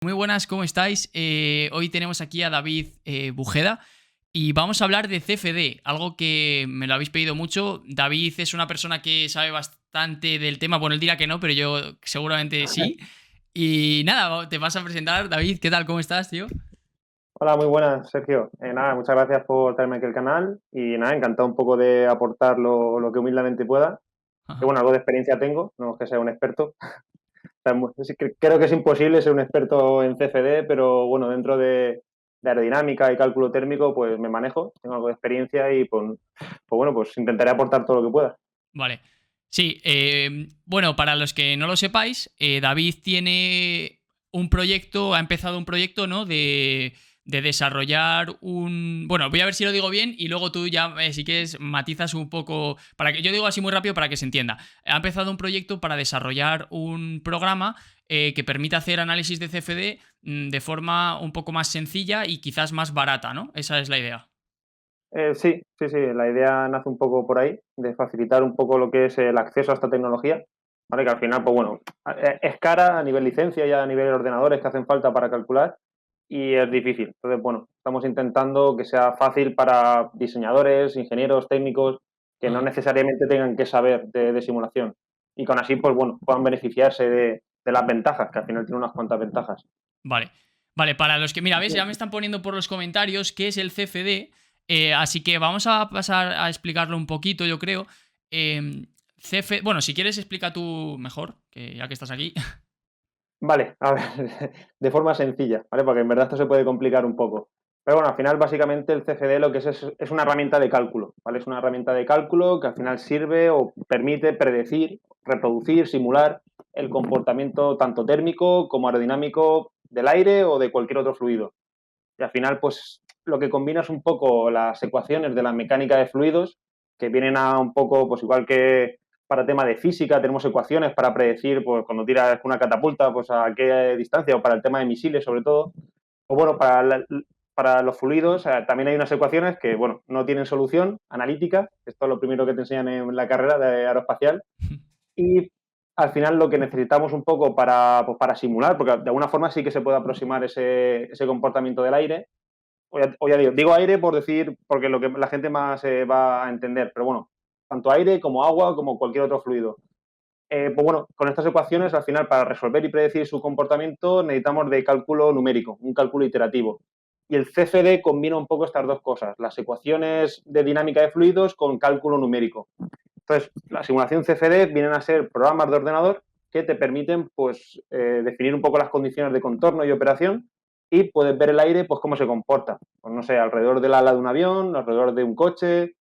Muy buenas, ¿cómo estáis? Hoy tenemos aquí a David Bujeda y vamos a hablar de CFD, algo que me lo habéis pedido mucho. David es una persona que sabe bastante del tema. Bueno, él dirá que no, pero yo seguramente sí. Y nada, te vas a presentar. David, ¿qué tal? ¿Cómo estás, tío? Hola, muy buenas, Sergio. Nada, muchas gracias por traerme aquí al canal y nada, encantado un poco de aportar lo que humildemente pueda. Que Ajá. bueno, algo de experiencia tengo, no es que sea un experto. Creo que es imposible ser un experto en CFD, pero bueno, dentro de aerodinámica y cálculo térmico, pues me manejo, tengo algo de experiencia y pues bueno, pues intentaré aportar todo lo que pueda. Vale. Sí, bueno, para los que no lo sepáis, David tiene un proyecto, ha empezado un proyecto, ¿no? De desarrollar un... Bueno, voy a ver si lo digo bien y luego tú ya, si quieres, matizas un poco, para que yo digo así muy rápido para que se entienda. Ha empezado un proyecto para desarrollar un programa que permita hacer análisis de CFD de forma un poco más sencilla y quizás más barata, ¿no? Esa es la idea. Sí, sí, sí, la idea nace un poco por ahí, de facilitar un poco lo que es el acceso a esta tecnología, ¿vale? Que al final, pues bueno, es cara a nivel licencia y a nivel de ordenadores que hacen falta para calcular y es difícil. Entonces, bueno, estamos intentando que sea fácil para diseñadores, ingenieros, técnicos, que no Ajá. necesariamente tengan que saber de simulación y con así, pues bueno, puedan beneficiarse de las ventajas, que al final tiene unas cuantas ventajas. Vale. Vale, para los que. Mira, ves, ya me están poniendo por los comentarios qué es el CFD. Así que vamos a pasar a explicarlo un poquito, yo creo. CFD. Bueno, si quieres, explica tú mejor, que ya que estás aquí. Vale, a ver, de forma sencilla, ¿vale? Porque en verdad esto se puede complicar un poco. Pero bueno, al final básicamente el CFD lo que es una herramienta de cálculo, ¿vale? Es una herramienta de cálculo que al final sirve o permite predecir, reproducir, simular el comportamiento tanto térmico como aerodinámico del aire o de cualquier otro fluido. Y al final, pues lo que combina es un poco las ecuaciones de la mecánica de fluidos, que vienen a un poco, pues igual que para tema de física, tenemos ecuaciones para predecir, pues cuando tiras una catapulta, pues a qué distancia, o para el tema de misiles sobre todo. O bueno, para los fluidos también hay unas ecuaciones que, bueno, no tienen solución analítica, esto es lo primero que te enseñan en la carrera de aeroespacial, y al final lo que necesitamos un poco para simular, porque de alguna forma sí que se puede aproximar ese comportamiento del aire, o ya digo aire por decir, porque lo que la gente más va a entender, pero bueno, tanto aire como agua, como cualquier otro fluido. Pues bueno, con estas ecuaciones, al final, para resolver y predecir su comportamiento, necesitamos de cálculo numérico, un cálculo iterativo. Y el CFD combina un poco estas dos cosas, las ecuaciones de dinámica de fluidos con cálculo numérico. Entonces, la simulación CFD vienen a ser programas de ordenador que te permiten pues, definir un poco las condiciones de contorno y operación y puedes ver el aire pues cómo se comporta. Pues no sé, alrededor del ala de un avión, alrededor de un coche,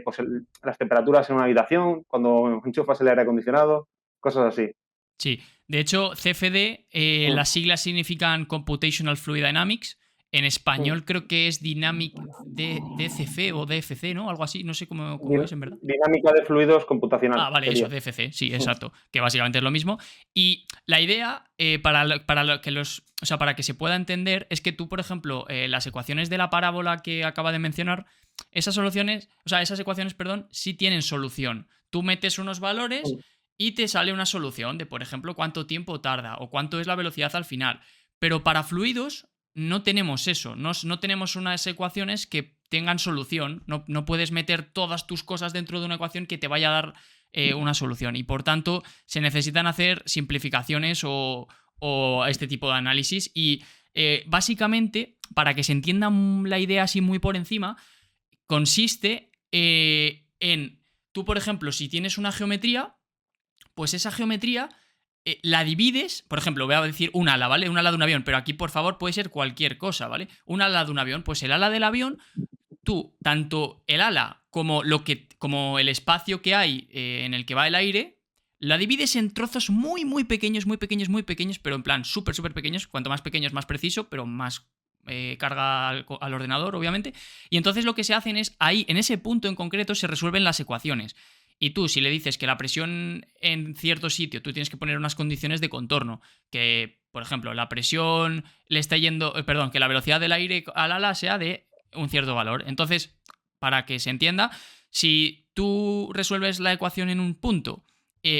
pues las temperaturas en una habitación, cuando enchufas el aire acondicionado, cosas así. Sí, de hecho, CFD, Mm, las siglas significan Computational Fluid Dynamics. En mm. español creo que es Dynamic DCF o DFC, ¿no? Algo así, no sé cómo es en verdad. Dinámica de fluidos Ah, computacional vale, eso, sería. DFC, sí, Mm, exacto, que básicamente es lo mismo. Y la idea, o sea, para que se pueda entender, es que tú, por ejemplo, las ecuaciones de la parábola que acaba de mencionar, esas soluciones, o sea, esas ecuaciones, perdón, sí tienen solución. Tú metes unos valores mm, y te sale una solución de, por ejemplo, cuánto tiempo tarda o cuánto es la velocidad al final. Pero para fluidos no tenemos eso, no tenemos unas ecuaciones que tengan solución, no puedes meter todas tus cosas dentro de una ecuación que te vaya a dar una solución. Y por tanto, se necesitan hacer simplificaciones o este tipo de análisis. Y básicamente, para que se entienda la idea así muy por encima, consiste en tú, por ejemplo, si tienes una geometría, pues esa geometría la divides, por ejemplo, voy a decir un ala, ¿vale? Un ala de un avión, pero aquí, por favor, puede ser cualquier cosa, ¿vale? Un ala de un avión, pues el ala del avión tú, tanto el ala como el espacio que hay en el que va el aire, la divides en trozos muy, muy pequeños, muy pequeños, muy pequeños, pero en plan súper, súper pequeños. Cuanto más pequeños, más preciso, pero más carga al ordenador, obviamente. Y entonces lo que se hacen es, ahí, en ese punto en concreto, se resuelven las ecuaciones. Y tú, si le dices que la presión en cierto sitio, tú tienes que poner unas condiciones de contorno, que, por ejemplo, la presión le está yendo, perdón, que la velocidad del aire al ala sea de un cierto valor. Entonces, para que se entienda, si tú resuelves la ecuación en un punto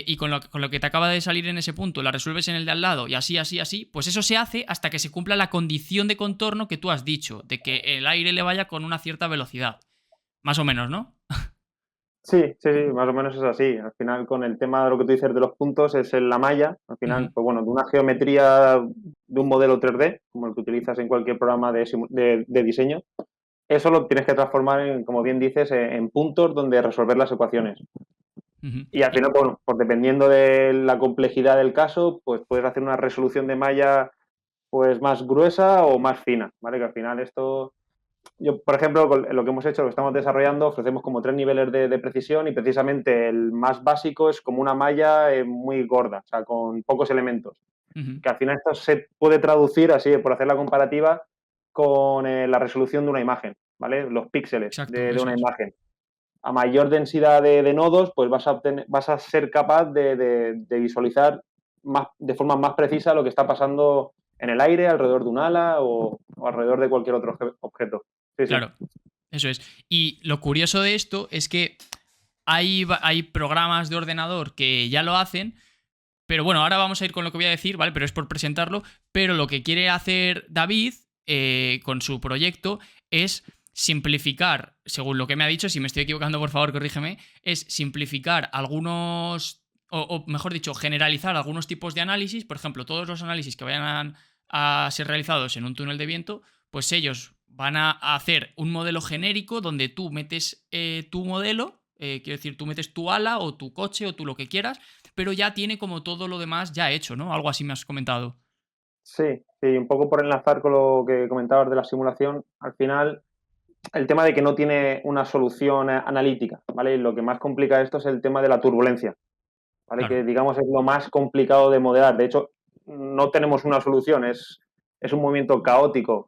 y con lo que te acaba de salir en ese punto, la resuelves en el de al lado y así, así, así, pues eso se hace hasta que se cumpla la condición de contorno que tú has dicho, de que el aire le vaya con una cierta velocidad. Más o menos, ¿no? Sí, sí, sí, más o menos es así. Al final, con el tema de lo que tú dices de los puntos, es en la malla. Al Ujú, final, pues bueno, de una geometría de un modelo 3D, como el que utilizas en cualquier programa de diseño, eso lo tienes que transformar en, como bien dices, en puntos donde resolver las ecuaciones. ujú. Y al final, bueno, pues dependiendo de la complejidad del caso, pues puedes hacer una resolución de malla pues más gruesa o más fina, ¿vale? Que al final esto, yo, por ejemplo, con lo que hemos hecho, lo que estamos desarrollando, ofrecemos como 3 niveles de precisión y precisamente el más básico es como una malla muy gorda, o sea, con pocos elementos. Ujú. Que al final esto se puede traducir, así por hacer la comparativa, con la resolución de una imagen, ¿vale? Los píxeles Exacto, de eso una es. imagen. A mayor densidad de nodos, pues vas a ser capaz de visualizar más, de forma más precisa lo que está pasando en el aire, alrededor de un ala o alrededor de cualquier otro objeto. Sí, sí. Claro, eso es. Y lo curioso de esto es que hay programas de ordenador que ya lo hacen, pero bueno, ahora vamos a ir con lo que voy a decir, ¿vale? Pero es por presentarlo. Pero lo que quiere hacer David con su proyecto es simplificar, según lo que me ha dicho, si me estoy equivocando, por favor, corrígeme, es simplificar algunos, o mejor dicho, generalizar algunos tipos de análisis. Por ejemplo, todos los análisis que vayan a ser realizados en un túnel de viento, pues ellos van a hacer un modelo genérico donde tú metes tu modelo, quiero decir, tú metes tu ala o tu coche o tú lo que quieras, pero ya tiene como todo lo demás ya hecho, ¿no? Algo así me has comentado. Sí, sí, un poco por enlazar con lo que comentabas de la simulación, al final el tema de que no tiene una solución analítica, ¿vale? Y lo que más complica esto es el tema de la turbulencia, ¿vale? Claro. Que digamos es lo más complicado de modelar. De hecho, no tenemos una solución, es un movimiento caótico.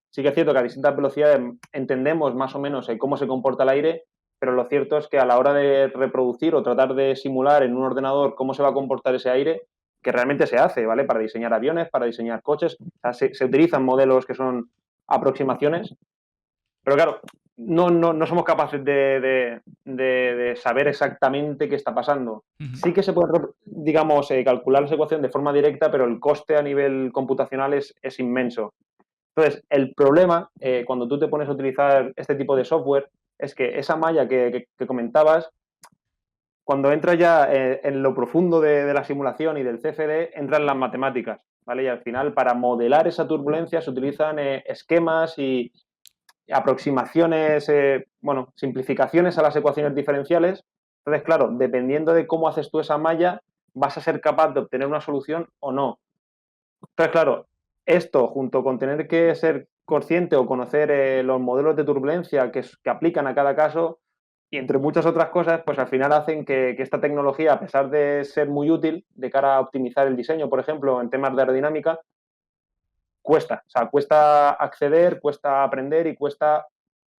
Sí que es cierto que a distintas velocidades entendemos más o menos cómo se comporta el aire, pero lo cierto es que a la hora de reproducir o tratar de simular en un ordenador cómo se va a comportar ese aire, que realmente se hace, ¿vale? Para diseñar aviones, para diseñar coches, o sea, se utilizan modelos que son aproximaciones, pero claro, no somos capaces de saber exactamente qué está pasando. Ujú. Sí que se puede, digamos, calcular esa ecuación de forma directa, pero el coste a nivel computacional es inmenso. Entonces, el problema, cuando tú te pones a utilizar este tipo de software, es que esa malla que comentabas, cuando entra ya en lo profundo de la simulación y del CFD, entran las matemáticas, ¿vale? Y al final, para modelar esa turbulencia se utilizan esquemas y aproximaciones, bueno, simplificaciones a las ecuaciones diferenciales. Entonces, claro, dependiendo de cómo haces tú esa malla, vas a ser capaz de obtener una solución o no. Entonces, claro, esto junto con tener que ser consciente o conocer los modelos de turbulencia que aplican a cada caso y entre muchas otras cosas, pues al final hacen que esta tecnología, a pesar de ser muy útil de cara a optimizar el diseño, por ejemplo, en temas de aerodinámica, cuesta. O sea, cuesta acceder, cuesta aprender y cuesta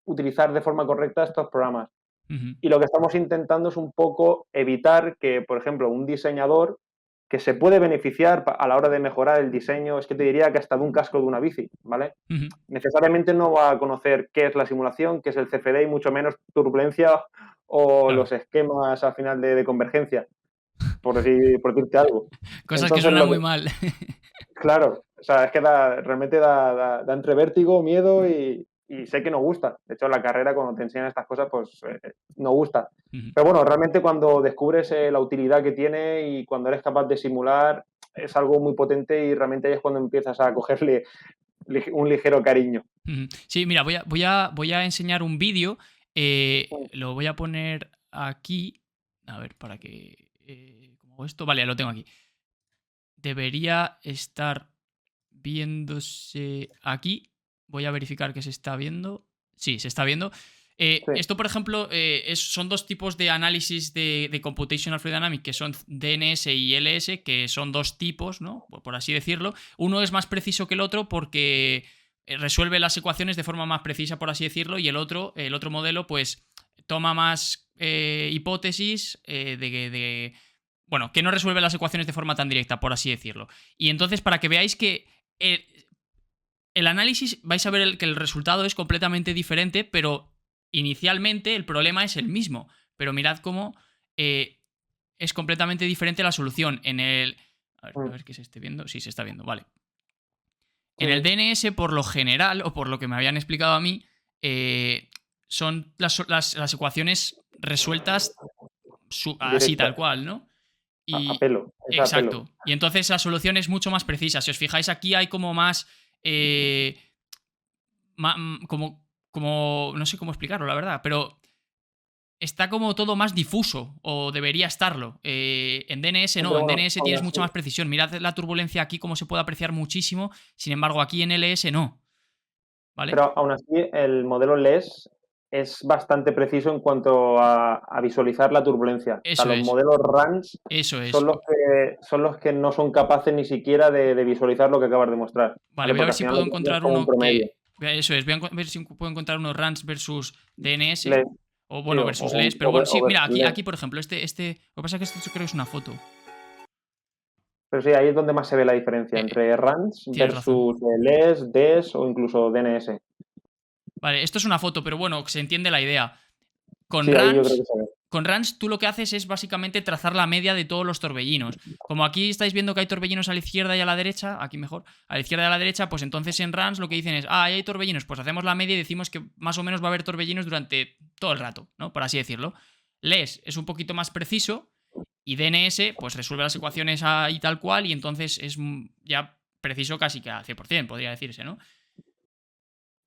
utilizar de forma correcta estos programas. Ujú. Y lo que estamos intentando es un poco evitar que, por ejemplo, un diseñador que se puede beneficiar a la hora de mejorar el diseño, es que te diría que hasta de un casco de una bici, ¿vale? Ujú. Necesariamente no va a conocer qué es la simulación, qué es el CFD y mucho menos turbulencia o Claro. los esquemas al final de convergencia, por decirte algo. Cosas que Entonces, suenan muy mal. claro, o sea, es que realmente da entre vértigo, miedo y sé que no gusta. De hecho, en la carrera, cuando te enseñan estas cosas, pues no gusta. Ujú. Pero bueno, realmente cuando descubres la utilidad que tiene y cuando eres capaz de simular, es algo muy potente y realmente ahí es cuando empiezas a cogerle un ligero cariño. Ujú. Sí, mira, voy a enseñar un vídeo. Lo voy a poner aquí. A ver, para que. ¿Cómo hago esto? Vale, lo tengo aquí. Debería estar viéndose aquí. Voy a verificar que se está viendo. Sí, se está viendo. Sí, Esto, por ejemplo, son dos tipos de análisis de Computational Fluid Dynamics, que son DNS y LS, que son dos tipos, ¿no? Por así decirlo. Uno es más preciso que el otro porque resuelve las ecuaciones de forma más precisa, por así decirlo, y el otro modelo, pues, toma más hipótesis bueno, que no resuelve las ecuaciones de forma tan directa, por así decirlo. Y entonces, para que veáis que el análisis, vais a ver que el resultado es completamente diferente, pero inicialmente el problema es el mismo. Pero mirad cómo eh, es completamente diferente la solución. En el... A Mm, ver que se esté viendo. Sí, se está viendo, vale. sí, En el DNS, por lo general, o por lo que me habían explicado a mí, son las ecuaciones resueltas así, tal directa, cual, ¿no? a Y pelo, es a pelo. exacto. Y entonces la solución es mucho más precisa. Si os fijáis, aquí hay como más. eh, como. No sé cómo explicarlo, la verdad, pero está como todo más difuso, o debería estarlo. En DNS no, Pero en bueno, DNS aún tienes mucha así, más precisión. Mirad la turbulencia aquí, como se puede apreciar muchísimo. Sin embargo, aquí en LS no, ¿vale? pero aún así el modelo LES es bastante preciso en cuanto a visualizar la turbulencia. O sea, Eso los es, modelos RANS eso es. son los que no son capaces ni siquiera de visualizar lo que acabas de mostrar, Vale, ¿vale? voy a Porque ver al si final puedo lo que hacen es encontrar como un uno promedio. que. Eso es, voy a ver si puedo encontrar unos runs versus DNS. LES, O sí, bueno, versus LES. Pero bueno, sí, o mira, aquí, LES. aquí por ejemplo, Lo que pasa es que esto yo creo que es una foto. Pero sí, ahí es donde más se ve la diferencia Eh, entre RANS tienes razón. versus LES, DES o incluso DNS. Vale, esto es una foto, pero bueno, se entiende la idea. Con Sí, ahí yo creo runs, que se ve. con runs tú lo que haces es básicamente trazar la media de todos los torbellinos. Como aquí estáis viendo que hay torbellinos a la izquierda y a la derecha, aquí mejor, a la izquierda y a la derecha, pues entonces en runs lo que dicen es, ahí hay torbellinos, pues hacemos la media y decimos que más o menos va a haber torbellinos durante todo el rato, ¿no? Por así decirlo. LES es un poquito más preciso y DNS pues resuelve las ecuaciones ahí tal cual y entonces es ya preciso casi que al 100%, podría decirse, ¿no?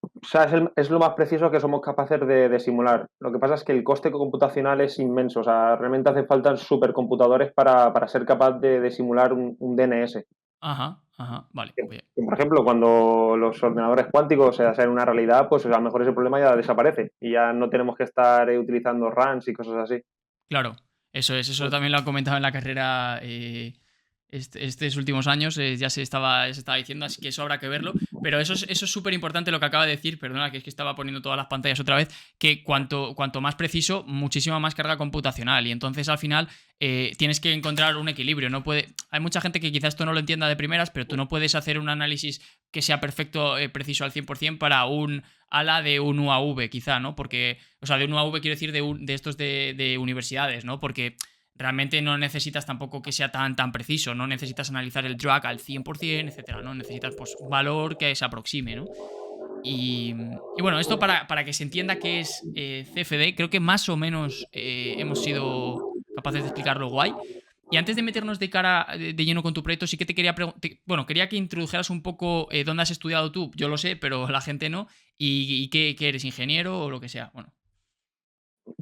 O sea, es lo más preciso que somos capaces de simular. Lo que pasa es que el coste computacional es inmenso. O sea, realmente hace falta supercomputadores para ser capaz de simular un DNS. Ajá, ajá, vale. Que, por ejemplo, cuando los ordenadores cuánticos se hacen una realidad, pues a lo mejor ese problema ya desaparece y ya no tenemos que estar utilizando RANs y cosas así. Claro, eso también lo han comentado en la carrera estos últimos años, ya se estaba diciendo, así que eso habrá que verlo. Pero eso es súper importante lo que acaba de decir, perdona, que es que estaba poniendo todas las pantallas otra vez, que cuanto más preciso, muchísima más carga computacional. Y entonces al final tienes que encontrar un equilibrio. Hay mucha gente que quizás esto no lo entienda de primeras, pero tú no puedes hacer un análisis que sea perfecto, preciso al 100% para un ala de un UAV, quizá, ¿no? Porque, o sea, de un UAV quiero decir de estos de universidades, ¿no? Porque realmente no necesitas tampoco que sea tan preciso, no necesitas analizar el drag al 100%, etcétera, ¿no? Necesitas pues un valor que se aproxime, ¿no? Y bueno, esto para que se entienda qué es CFD, creo que más o menos hemos sido capaces de explicarlo guay. Y antes de meternos de cara de lleno con tu proyecto, sí que te quería preguntar. Bueno, quería que introdujeras un poco dónde has estudiado tú. Yo lo sé, pero la gente no. Y qué eres, ingeniero o lo que sea. Bueno,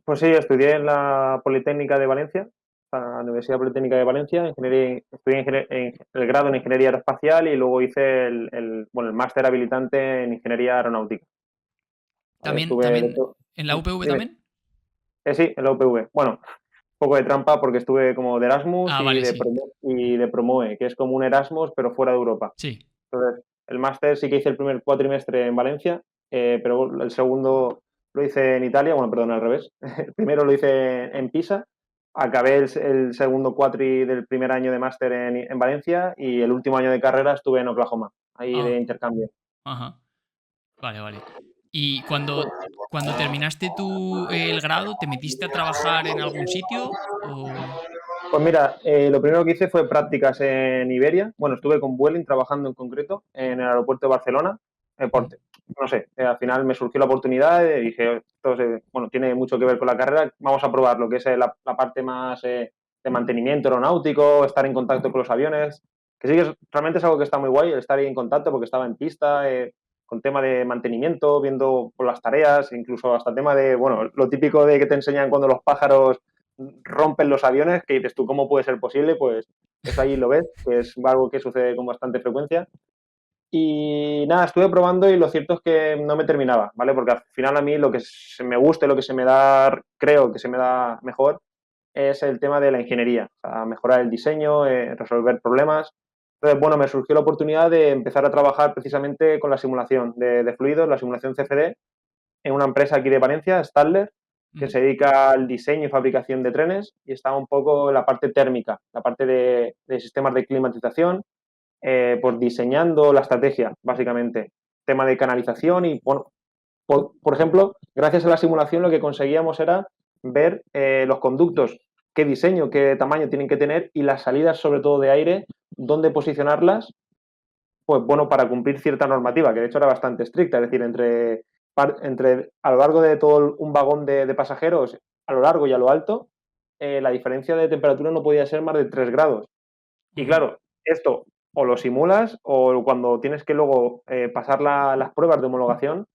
Pues sí, estudié en la Politécnica de Valencia, la Universidad Politécnica de Valencia, estudié el grado en Ingeniería Aeroespacial y luego hice bueno, el máster habilitante en Ingeniería Aeronáutica. ¿Vale? Estuve, de también hecho, en la UPV dime, también. sí, en la UPV. Bueno, un poco de trampa porque estuve como de Erasmus Ah, vale, sí. Y de Promoe, que es como un Erasmus pero fuera de Europa. Sí. Entonces, el máster sí que hice el primer cuatrimestre en Valencia, pero el segundo lo hice en Italia, bueno, perdón, al revés. El primero lo hice en Pisa, acabé el segundo cuatri del primer año de máster en Valencia y el último año de carrera estuve en Oklahoma, ahí de Ah, intercambio. ajá. Vale, vale. Y cuando terminaste tú el grado, ¿te metiste a trabajar en algún sitio? O. Pues mira, lo primero que hice fue prácticas en Iberia. Bueno, estuve con Vueling trabajando en concreto en el aeropuerto de Barcelona. Mm. No sé, al final me surgió la oportunidad y dije, esto bueno, tiene mucho que ver con la carrera, vamos a probar lo que es la parte más de mantenimiento aeronáutico, estar en contacto con los aviones, que sí que realmente es algo que está muy guay, el estar ahí en contacto porque estaba en pista, con tema de mantenimiento, viendo por las tareas, incluso hasta tema de, bueno, lo típico de que te enseñan cuando los pájaros rompen los aviones, que dices tú, ¿cómo puede ser posible? Pues eso ahí lo ves, que es algo que sucede con bastante frecuencia. Y nada, estuve probando y lo cierto es que no me terminaba, ¿vale? Porque al final a mí lo que se me gusta y lo que se me da, creo que se me da mejor, es el tema de la ingeniería, o sea, mejorar el diseño, resolver problemas. Entonces, bueno, me surgió la oportunidad de empezar a trabajar precisamente con la simulación de fluidos, la simulación CFD, en una empresa aquí de Valencia, Stadler, que Ujú. se dedica al diseño y fabricación de trenes y está un poco en la parte térmica, la parte de sistemas de climatización, pues diseñando la estrategia, básicamente. Tema de canalización y, bueno, por ejemplo, gracias a la simulación lo que conseguíamos era ver los conductos qué diseño, qué tamaño tienen que tener y las salidas, sobre todo de aire, dónde posicionarlas, pues bueno, para cumplir cierta normativa, que de hecho era bastante estricta, es decir, entre a lo largo de todo un vagón de pasajeros, a lo largo y a lo alto, la diferencia de temperatura no podía ser más de 3 grados. Y Ujú. claro, esto o lo simulas o cuando tienes que luego pasar las pruebas de homologación,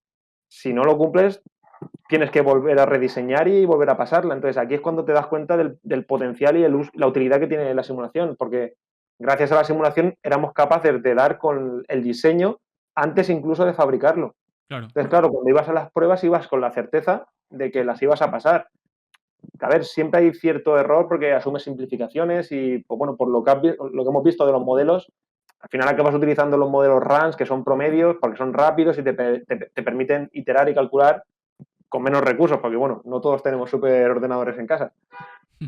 si no lo cumples, tienes que volver a rediseñar y volver a pasarla. Entonces aquí es cuando te das cuenta del potencial y la utilidad que tiene la simulación, porque gracias a la simulación éramos capaces de dar con el diseño antes incluso de fabricarlo. Claro. Entonces, claro, cuando ibas a las pruebas ibas con la certeza de que las ibas a pasar. A ver, siempre hay cierto error porque asumes simplificaciones y, pues bueno, por lo que hemos visto de los modelos, al final acabas utilizando los modelos RANS, que son promedios, porque son rápidos y te permiten iterar y calcular con menos recursos, porque bueno, no todos tenemos superordenadores en casa.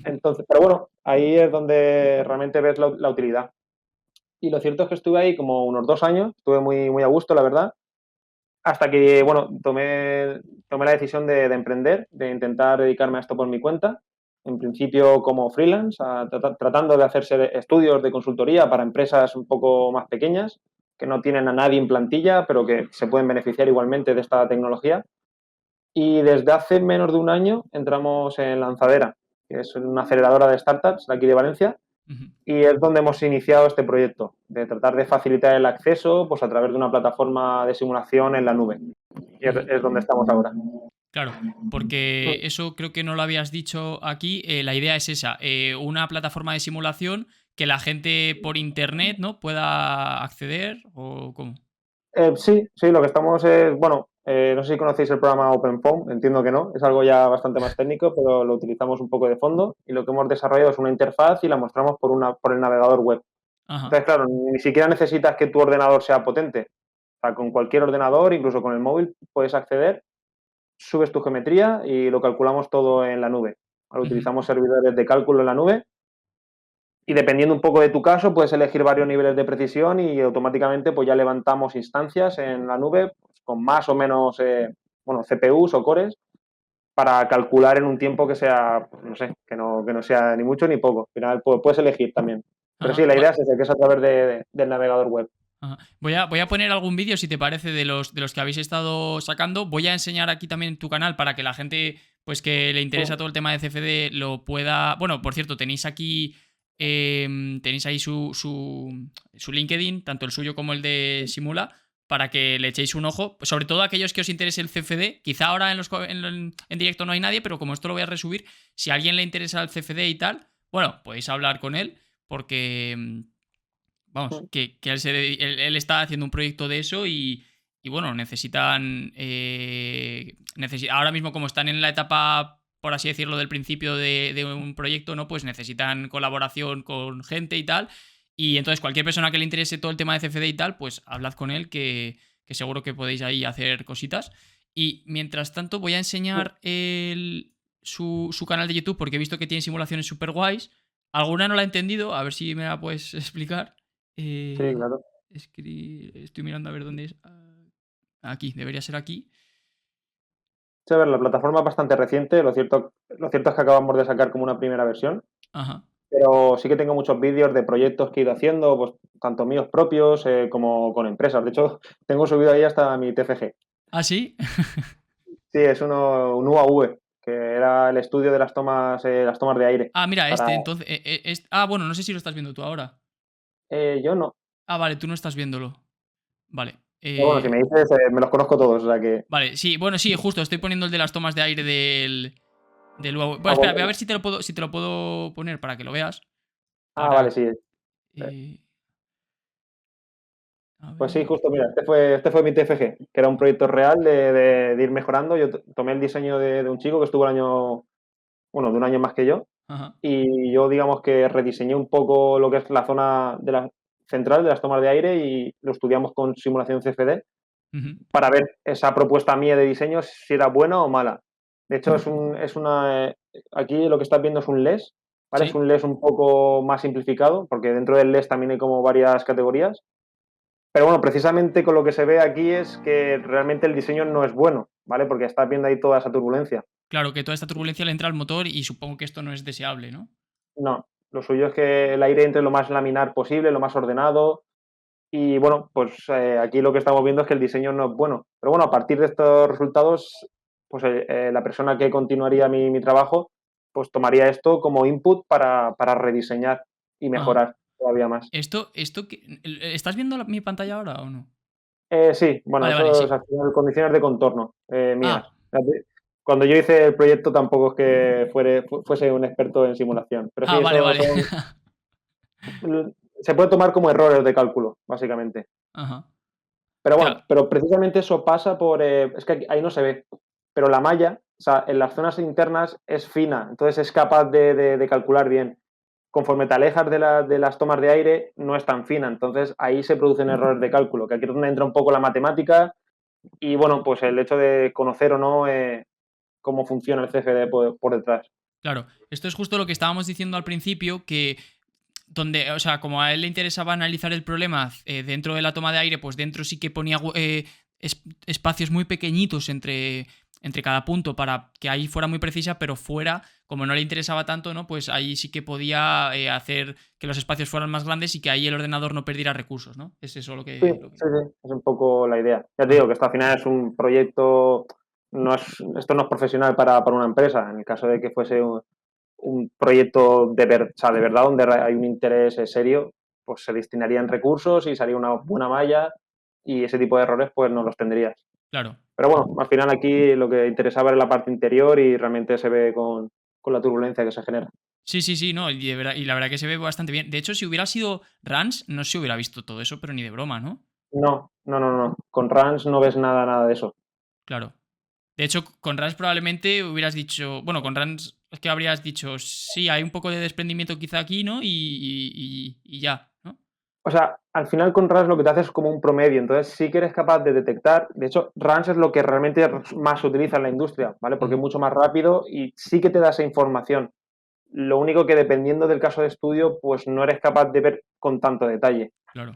Entonces, pero bueno, ahí es donde realmente ves la utilidad. Y lo cierto es que estuve ahí como unos 2 años, estuve muy, muy a gusto, la verdad, hasta que, bueno, tomé la decisión de emprender, de intentar dedicarme a esto por mi cuenta. En principio como freelance, tratando de hacerse estudios de consultoría para empresas un poco más pequeñas, que no tienen a nadie en plantilla, pero que se pueden beneficiar igualmente de esta tecnología. Y desde hace menos de un año entramos en Lanzadera, que es una aceleradora de startups de aquí de Valencia, Ujú. y es donde hemos iniciado este proyecto, de tratar de facilitar el acceso pues, a través de una plataforma de simulación en la nube. Y es, Ujú. es donde estamos ahora. Claro, porque eso creo que no lo habías dicho aquí. La idea es esa, una plataforma de simulación que la gente por internet, ¿no?, pueda acceder o cómo. Sí, lo que estamos es, bueno, no sé si conocéis el programa OpenFOAM, entiendo que no, es algo ya bastante más técnico, pero lo utilizamos un poco de fondo y lo que hemos desarrollado es una interfaz y la mostramos por el navegador web. Ajá. Entonces, claro, ni siquiera necesitas que tu ordenador sea potente. O sea, con cualquier ordenador, incluso con el móvil, puedes acceder, subes tu geometría y lo calculamos todo en la nube. Ahora Ujú. utilizamos servidores de cálculo en la nube y dependiendo un poco de tu caso, puedes elegir varios niveles de precisión y automáticamente pues ya levantamos instancias en la nube pues, con más o menos bueno, CPUs o cores para calcular en un tiempo que sea, pues, no sé, que no sea ni mucho ni poco. Al final puedes elegir también. Pero Ajá. sí, la idea es esa, que es a través del navegador web. Ajá. Voy a poner algún vídeo, si te parece, de los que habéis estado sacando. Voy a enseñar aquí también tu canal para que la gente, pues que le interesa todo el tema de CFD, lo pueda. Bueno, por cierto, tenéis ahí su LinkedIn, tanto el suyo como el de Simula, para que le echéis un ojo. Sobre todo aquellos que os interese el CFD. Quizá ahora en directo no hay nadie, pero como esto lo voy a resubir, si a alguien le interesa el CFD y tal, bueno, podéis hablar con él, porque vamos, que él está haciendo un proyecto de eso y bueno, necesitan. Ahora mismo, como están en la etapa, por así decirlo, del principio de un proyecto, ¿no? Pues necesitan colaboración con gente y tal. Y entonces, cualquier persona que le interese todo el tema de CFD y tal, pues hablad con él, que seguro que podéis ahí hacer cositas. Y mientras tanto, voy a enseñar su canal de YouTube, porque he visto que tiene simulaciones súper guays. Alguna no la he entendido, a ver si me la puedes explicar. Sí, Eh, claro. Estoy mirando a ver dónde es. Aquí, debería ser aquí. Sí, a ver, la plataforma es bastante reciente, lo cierto es que acabamos de sacar como una primera versión, Ajá. pero sí que tengo muchos vídeos de proyectos que he ido haciendo, pues tanto míos propios como con empresas. De hecho, tengo subido ahí hasta mi TFG. ¿Ah, sí? Sí, es un UAV, que era el estudio de las tomas de aire. Ah, mira, Para, entonces. Bueno, no sé si lo estás viendo tú ahora. yo no. Ah, vale, tú no estás viéndolo. Vale. Pero bueno, si me dices, me los conozco todos, o sea que. Vale, sí, bueno, sí, justo, estoy poniendo el de las tomas de aire del UAV. Bueno, Ah, espera, voy a bueno. ver si te lo puedo poner para que lo veas. Vale, Para. sí. eh, a Pues sí, ver. justo, mira, este fue mi TFG, que era un proyecto real de ir mejorando. Yo tomé el diseño de un chico que estuvo de un año más que yo, Ajá. y yo digamos que rediseñé un poco lo que es la zona de la central de las tomas de aire y lo estudiamos con simulación CFD Ujú. para ver esa propuesta mía de diseño si era buena o mala. De hecho, aquí lo que estás viendo es un LES, ¿vale? Es Sí. un LES un poco más simplificado, porque dentro del LES también hay como varias categorías. Pero bueno, precisamente con lo que se ve aquí es que realmente el diseño no es bueno, ¿vale? Porque estás viendo ahí toda esa turbulencia. Claro que toda esta turbulencia le entra al motor y supongo que esto no es deseable, ¿no? No, lo suyo es que el aire entre lo más laminar posible, lo más ordenado. Y bueno, pues aquí lo que estamos viendo es que el diseño no es bueno. Pero bueno, a partir de estos resultados, pues la persona que continuaría mi trabajo, pues tomaría esto como input para rediseñar y Ajá. mejorar todavía más. ¿Estás viendo mi pantalla ahora o no? Sí, bueno, Vale, vale, eso es sí. al final condiciones de contorno mías. Ah, Cuando yo hice el proyecto tampoco es que fuese un experto en simulación, pero sí, vale, eso vale. son, se puede tomar como errores de cálculo, básicamente. Ajá. Pero Claro, bueno, pero precisamente eso pasa por, es que ahí no se ve, pero la malla, o sea, en las zonas internas es fina, entonces es capaz de calcular bien. Conforme te alejas de las tomas de aire, no es tan fina, entonces ahí se producen errores de cálculo, que aquí es donde entra un poco la matemática y bueno, pues el hecho de conocer o no cómo funciona el CFD por detrás. claro. Esto es justo lo que estábamos diciendo al principio, que donde, o sea, como a él le interesaba analizar el problema dentro de la toma de aire, pues dentro sí que ponía espacios muy pequeñitos entre cada punto para que ahí fuera muy precisa, pero fuera, como no le interesaba tanto, ¿no? Pues ahí sí que podía hacer que los espacios fueran más grandes y que ahí el ordenador no perdiera recursos, ¿no? Es eso lo Sí, que... sí, sí, es un poco la idea. Ya te Ajá. digo que esto al final es un proyecto, esto no es profesional para una empresa. En el caso de que fuese un proyecto o sea, de verdad donde hay un interés serio, pues se destinarían recursos y sería una buena malla y ese tipo de errores pues no los tendrías. Claro. Pero bueno, al final aquí lo que interesaba era la parte interior y realmente se ve con la turbulencia que se genera. Sí, sí, sí, no, y la verdad que se ve bastante bien. De hecho, si hubiera sido Rans, no se hubiera visto todo eso, pero ni de broma, ¿no? No, no, no, no. Con Rans no ves nada, nada de eso. Claro. De hecho, con Rans probablemente hubieras dicho. Bueno, con Rans es que habrías dicho, sí, hay un poco de desprendimiento quizá aquí, ¿no? Y ya, ¿no? O sea, al final con RANS lo que te hace es como un promedio, entonces sí que eres capaz de detectar, de hecho, RANS es lo que realmente más se utiliza en la industria, ¿vale? Porque es Ujú. mucho más rápido y sí que te da esa información. Lo único que dependiendo del caso de estudio, pues no eres capaz de ver con tanto detalle. Claro.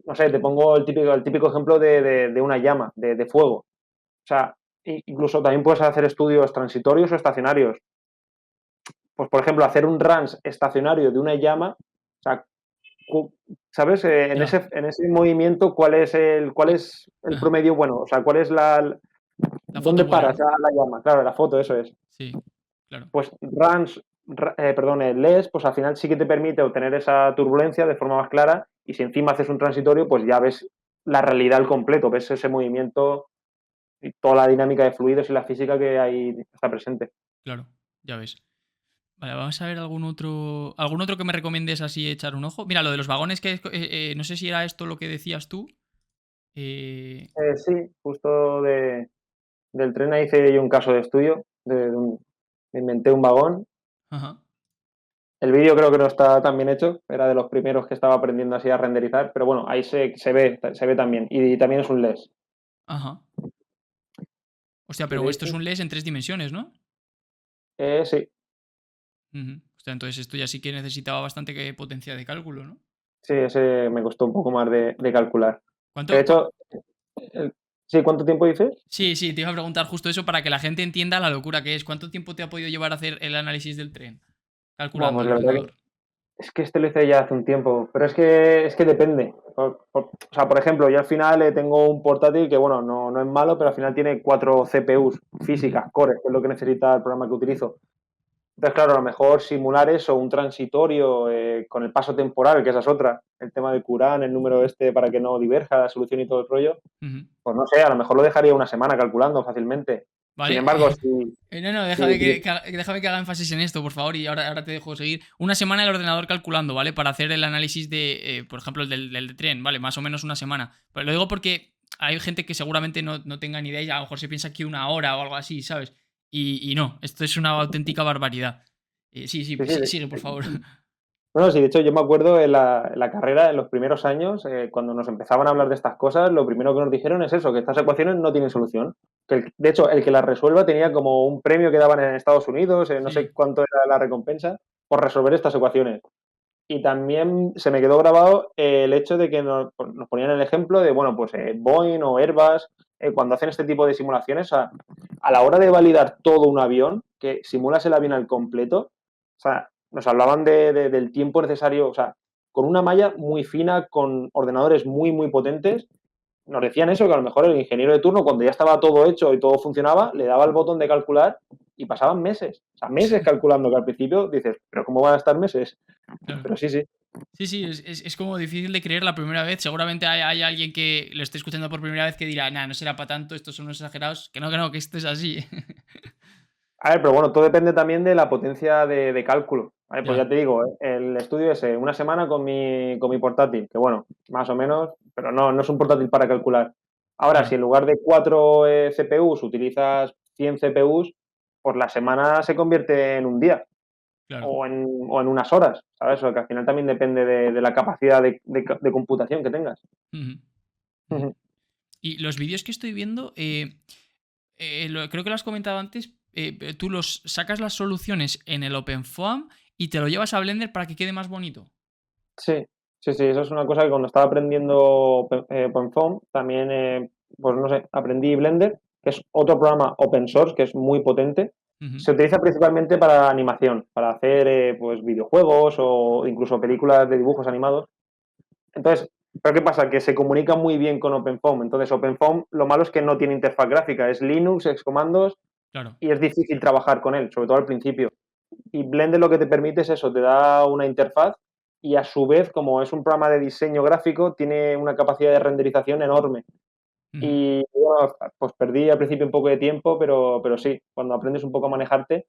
No sé, te pongo el típico ejemplo de una llama, de fuego. O sea, incluso también puedes hacer estudios transitorios o estacionarios. Pues, por ejemplo, hacer un RANS estacionario de una llama, o sea, ¿sabes? Ya. En ese movimiento, cuál es el Ajá. promedio bueno? O sea, ¿cuál es La foto ¿dónde buena, para ¿no? la llama? Claro, la foto, eso es. Sí, claro. Pues perdón, el LES, pues al final sí que te permite obtener esa turbulencia de forma más clara y si encima haces un transitorio, pues ya ves la realidad al completo, ves ese movimiento y toda la dinámica de fluidos y la física que ahí está presente. Claro. Ya ves. Vale, vamos a ver algún otro que me recomiendes así echar un ojo. Mira, lo de los vagones, que no sé si era esto lo que decías tú. Eh, Sí, justo del tren ahí hice yo un caso de estudio, me inventé un vagón. ajá. El vídeo creo que no está tan bien hecho, era de los primeros que estaba aprendiendo así a renderizar, pero bueno, ahí se ve también. Y también es un LES. Ajá. Hostia, Y pero de esto es hecho, un LES en 3 dimensiones, ¿no? sí, Ujú. Hostia, entonces esto ya sí que necesitaba bastante potencia de cálculo, ¿no? sí, ese me costó un poco más de calcular. De ¿Cuánto? hecho, el- sí, ¿cuánto tiempo dices? Sí, sí, te iba a preguntar justo eso para que la gente entienda la locura que es. ¿Cuánto tiempo te ha podido llevar a hacer el análisis del tren? Bueno, Calculando pues el la verdad ordenador. que es que este lo hice ya hace un tiempo, pero es que depende. O sea, por ejemplo, yo al final tengo un portátil que, bueno, no es malo, pero al final tiene 4 CPUs Ujú. físicas, core, que es lo que necesita el programa que utilizo. Entonces, claro, a lo mejor simular eso, un transitorio con el paso temporal, que esa es otra, el tema de Curán, el número este para que no diverja la solución y todo el rollo, Ujú. pues no sé, a lo mejor lo dejaría una semana calculando fácilmente. Sin ¿Vale? embargo, No, no, si déjame que haga énfasis en esto, por favor, y ahora te dejo seguir. Una semana el ordenador calculando, ¿vale? Para hacer el análisis de, por ejemplo, el del tren, ¿vale? Más o menos una semana. Pero lo digo porque hay gente que seguramente no tenga ni idea y a lo mejor se piensa que una hora o algo así, ¿sabes? Y no, esto es una auténtica barbaridad. Sí, sí, sí, sí, sigue, por favor. bueno, sí, de hecho yo me acuerdo en la carrera, en los primeros años, cuando nos empezaban a hablar de estas cosas, lo primero que nos dijeron es eso, que estas ecuaciones no tienen solución. De hecho, el que las resuelva tenía como un premio que daban en Estados Unidos, no sé Sí. cuánto era la recompensa, por resolver estas ecuaciones. Y también se me quedó grabado el hecho de que nos ponían el ejemplo de, bueno, pues Boeing o Airbus, cuando hacen este tipo de simulaciones, a la hora de validar todo un avión, que simulas el avión al completo, o sea, nos hablaban del tiempo necesario, o sea, con una malla muy fina, con ordenadores muy, muy potentes, nos decían eso, que a lo mejor el ingeniero de turno, cuando ya estaba todo hecho y todo funcionaba, le daba el botón de calcular y pasaban meses. O sea, meses calculando, que al principio dices, ¿pero cómo van a estar meses? Claro. Pero sí, sí. Sí, sí, es como difícil de creer la primera vez. Seguramente hay alguien que lo esté escuchando por primera vez que dirá, nah, no será para tanto, estos son unos exagerados. Que no, que esto es así. A ver, pero bueno, todo depende también de la potencia de cálculo. ¿Vale? Pues Ya, ya te digo, el estudio ese, una semana con mi portátil, que bueno, más o menos, pero no es un portátil para calcular. Ahora, si claro, en lugar de 4 CPUs utilizas 100 CPUs, pues la semana se convierte en un día claro. o en unas horas, ¿sabes? O que al final también depende de la capacidad de computación que tengas. Ujú, ujú. Ujú. Y los vídeos que estoy viendo, creo que lo has comentado antes, tú los sacas las soluciones en el OpenFOAM y te lo llevas a Blender para que quede más bonito. Sí, sí, sí, eso es una cosa que cuando estaba aprendiendo OpenFOAM, también, pues no sé, aprendí Blender, que es otro programa open source que es muy potente. Ujú, Se utiliza principalmente para animación, para hacer pues videojuegos o incluso películas de dibujos animados. Entonces, ¿pero qué pasa? Que se comunica muy bien con OpenFOAM. Entonces, OpenFOAM, lo malo es que no tiene interfaz gráfica, es Linux, es comandos claro. y es difícil trabajar con él, sobre todo al principio. Y Blender lo que te permite es eso, te da una interfaz y a su vez, como es un programa de diseño gráfico, tiene una capacidad de renderización enorme. Ujú, Y bueno, pues perdí al principio un poco de tiempo, pero sí, cuando aprendes un poco a manejarte,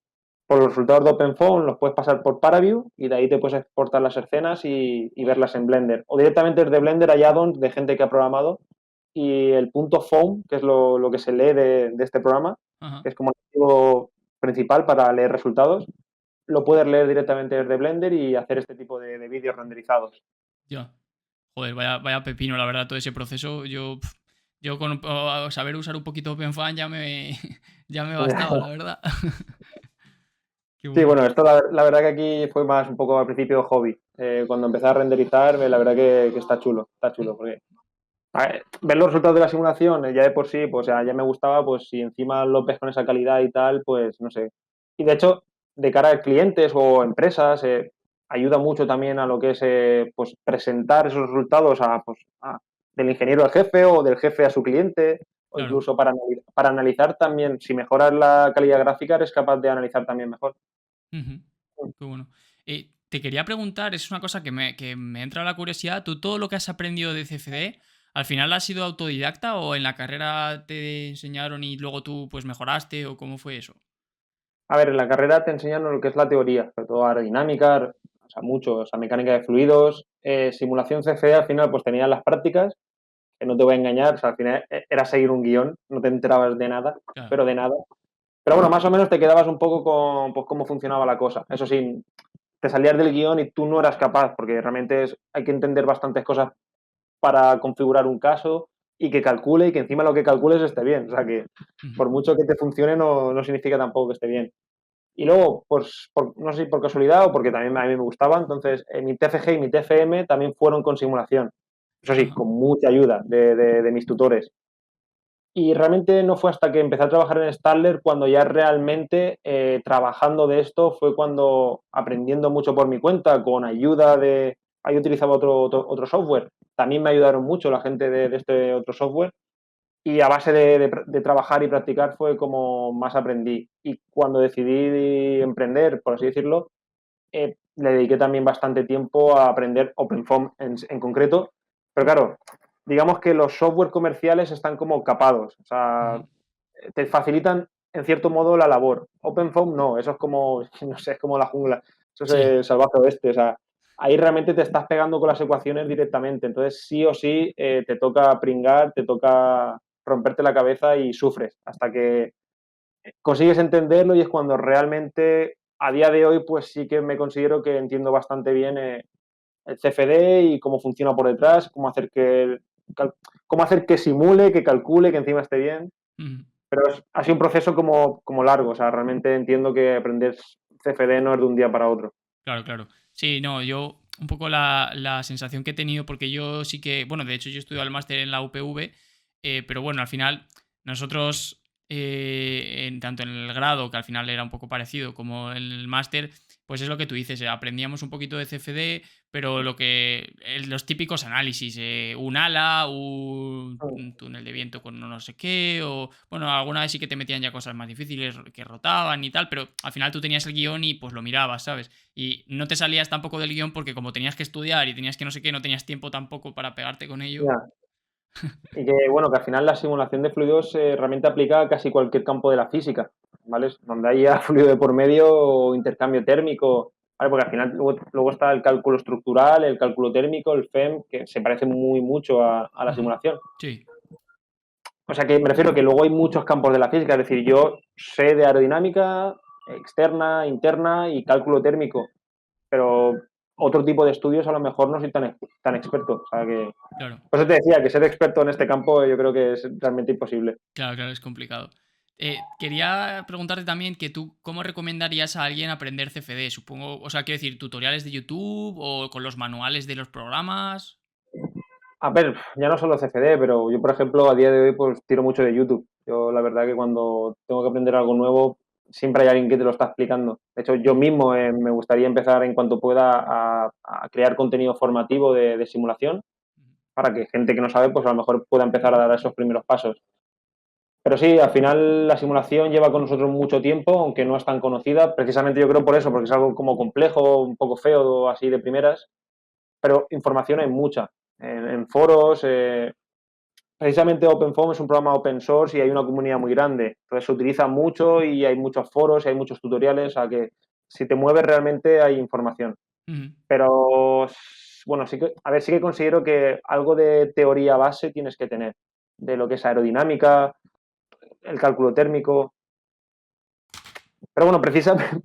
por los resultados de OpenFOAM los puedes pasar por Paraview y de ahí te puedes exportar las escenas y verlas en Blender. O directamente desde Blender hay add-ons de gente que ha programado y el punto foam, que es lo que se lee de este programa, ajá, que es como el archivo principal para leer resultados, lo puedes leer directamente desde Blender y hacer este tipo de vídeos renderizados. ya. Joder, vaya pepino, la verdad, todo ese proceso. Yo con saber usar un poquito OpenFan ya me bastaba, la verdad. Qué Sí, bueno. bueno, esto la verdad que aquí fue más un poco al principio hobby. Cuando empecé a renderizar, la verdad que está chulo, porque a ver los resultados de la simulación ya de por sí, pues ya me gustaba, pues si encima lo ves con esa calidad y tal, pues no sé. Y de hecho, de cara a clientes o empresas, ayuda mucho también a lo que es pues presentar esos resultados del ingeniero al jefe o del jefe a su cliente, o Claro. incluso para analizar también, si mejoras la calidad gráfica, eres capaz de analizar también mejor. Ujú, qué bueno. Te quería preguntar, es una cosa que me entra la curiosidad. ¿Tú todo lo que has aprendido de CFD, al final has sido autodidacta o en la carrera te enseñaron y luego tú pues mejoraste o cómo fue eso? A ver, en la carrera te enseñan lo que es la teoría, sobre todo aerodinámica, o sea, mucho, o sea, mecánica de fluidos, simulación CFD, al final pues tenías las prácticas, que no te voy a engañar, o sea, al final era seguir un guión, no te enterabas de nada, Claro. pero de nada. Pero bueno, más o menos te quedabas un poco con pues, cómo funcionaba la cosa. Eso sí, te salías del guión y tú no eras capaz, porque realmente hay que entender bastantes cosas para configurar un caso y que calcule y que encima lo que calcules esté bien. O sea que Ujú, por mucho que te funcione no significa tampoco que esté bien. Y luego, pues, no sé si por casualidad o porque también a mí me gustaba, entonces mi TFG y mi TFM también fueron con simulación. Eso sí, ajá, con mucha ayuda de mis tutores. Y realmente no fue hasta que empecé a trabajar en Stadler cuando ya realmente trabajando de esto fue cuando aprendiendo mucho por mi cuenta, con ayuda de... Ahí utilizaba otro software. También me ayudaron mucho la gente de este otro software y a base de trabajar y practicar fue como más aprendí. Y cuando decidí emprender, por así decirlo, le dediqué también bastante tiempo a aprender OpenFOAM en concreto. Pero claro, digamos que los software comerciales están como capados. O sea, ujú, te facilitan en cierto modo la labor. OpenFOAM no, eso es como, no sé, es como la jungla. Eso es sí. el salvaje oeste. O sea, ahí realmente te estás pegando con las ecuaciones directamente. Entonces, sí o sí, te toca pringar, te toca romperte la cabeza y sufres hasta que consigues entenderlo y es cuando realmente a día de hoy pues sí que me considero que entiendo bastante bien el CFD y cómo funciona por detrás, cómo hacer que simule, que calcule, que encima esté bien. Ujú, Pero ha sido un proceso como largo, o sea, realmente entiendo que aprender CFD no es de un día para otro. claro, claro. Sí, no, yo un poco la sensación que he tenido, porque yo sí que, bueno, de hecho yo he estudiado el máster en la UPV, pero bueno, al final nosotros tanto en el grado, que al final era un poco parecido, como en el máster, pues es lo que tú dices, aprendíamos un poquito de CFD, pero los típicos análisis, un ala, un túnel de viento con no sé qué, o bueno, alguna vez sí que te metían ya cosas más difíciles que rotaban y tal, pero al final tú tenías el guión y pues lo mirabas, ¿sabes? Y no te salías tampoco del guión porque como tenías que estudiar y tenías que no sé qué, no tenías tiempo tampoco para pegarte con ello. Ya. Y que, bueno, que al final la simulación de fluidos realmente aplica a casi cualquier campo de la física, ¿vale? Donde haya fluido de por medio o intercambio térmico, ¿vale? Porque al final luego está el cálculo estructural, el cálculo térmico, el FEM, que se parece muy mucho a la Ujú. simulación. Sí, O sea que me refiero que luego hay muchos campos de la física, es decir, yo sé de aerodinámica externa, interna y cálculo térmico, pero otro tipo de estudios a lo mejor no soy tan experto. O sea que, claro. por eso te decía que ser experto en este campo yo creo que es realmente imposible. Claro, claro, es complicado. Quería preguntarte también que tú, ¿cómo recomendarías a alguien aprender CFD? Supongo, o sea, quiero decir, tutoriales de YouTube o con los manuales de los programas. A ver, ya no solo CFD, pero yo, por ejemplo, a día de hoy pues tiro mucho de YouTube. Yo la verdad que cuando tengo que aprender algo nuevo, siempre hay alguien que te lo está explicando. De hecho, yo mismo me gustaría empezar en cuanto pueda a crear contenido formativo de simulación para que gente que no sabe, pues a lo mejor pueda empezar a dar esos primeros pasos. Pero sí, al final la simulación lleva con nosotros mucho tiempo, aunque no es tan conocida, precisamente yo creo por eso, porque es algo como complejo, un poco feo, así de primeras, pero información hay mucha. En foros, precisamente OpenFOAM es un programa open source y hay una comunidad muy grande. Entonces se utiliza mucho y hay muchos foros y hay muchos tutoriales, o sea que si te mueves realmente hay información. Ujú, Pero bueno, sí que, a ver, sí que considero que algo de teoría base tienes que tener, de lo que es aerodinámica, el cálculo térmico. Pero bueno,